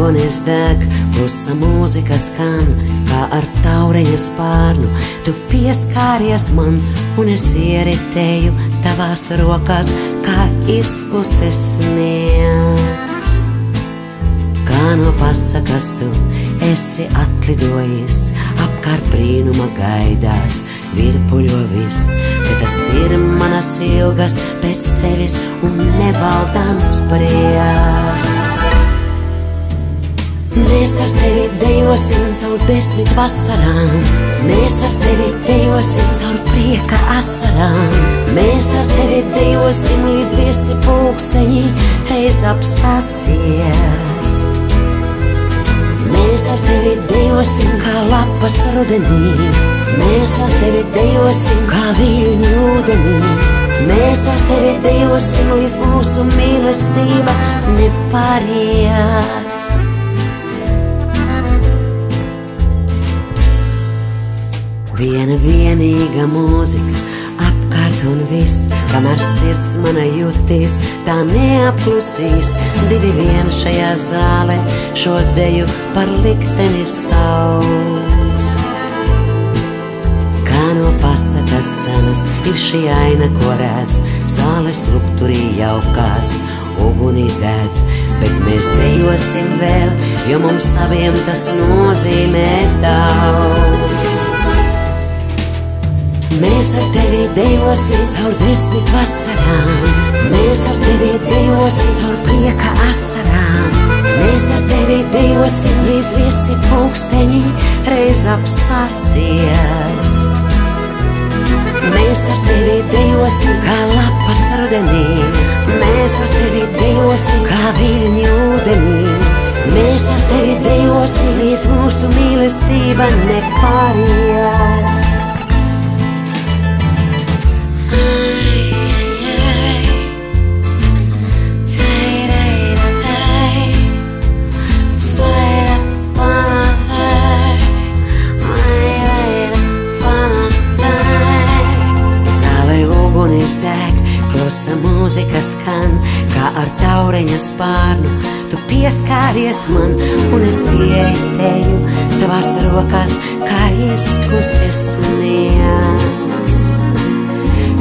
ugunis deg, klusa mūzika skan, kā ar taureņa spārnu. Tu pieskāries man, un es ieritēju tavās rokās, kā izkuses sniegs. Kā no pasakas tu esi atlidojis, apkārt brīnuma gaidās, virpuļo viss, bet tas ir manas ilgas pēc tevis un nevaldāms prieks. Mēs ar tevi dejosim caur 10 vasarām, mēs ar tevi dejosim caur prieka asarām, mēs ar tevi dejosim līdz visi pulksteņi reiz apstāsies. Mēs ar tevi dejosim kā lapas rudenī, mēs ar tevi dejosim kā viļņi ūdenī, mēs ar tevi dejosim līdz mūsu mīlestība nepāries. Viena vienīga mūzika, apkārt un viss, kamēr sirds mana jutīs, tā neapklusīs. Divi vien šajā zālē šo deju par likteni sauc. Kā no pasakas senas ir šī aina, ko redz, zāles lukturī jau kāds uguni dedz, bet mēs dejosim vēl, jo mums saviem tas nozīmē daudz. Mēs ar tevi dejosim caur 10 vasarām, mēs ar tevi dejosim caur prieka asarām, mēs ar tevi dejosim līdz visi pulksteņi reiz apstāsies. Mēs ar tevi dejosim kā lapas rudenī, mēs ar tevi dejosim kā viļņi ūdenī, mēs ar tevi dejosim līdz mūsu mīlestība nepāries. Klusa mūzika skan, kā ar taureņa spārnu. Tu pieskāries man, un es ieitēju tavās rokās, kā izkuses sniegs.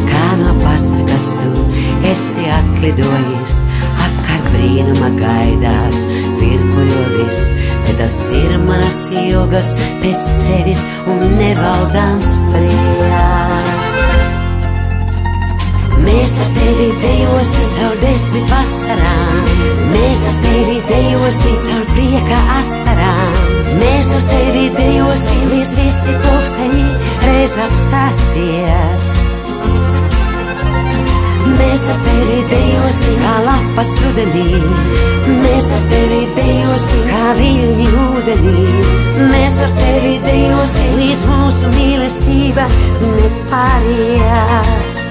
Kā no pasakas tu esi atlidojis, apkārt brīnuma gaidās, virpuļo viss, bet tas ir manas ilgas pēc tevis un nevaldāms prieks. Mēs ar tevi dejosim caur 10 vasarām, mēs ar tevi dejosim caur prieka asarām, mēs ar tevi dejosim līdz visi pulksteņi reiz apstāsies. Mēs ar tevi dejosim kā lapas rudenī, mēs ar tevi dejosim kā viļņi ūdenī, mēs ar tevi dejosim līdz mūsu mīlestība nepāries.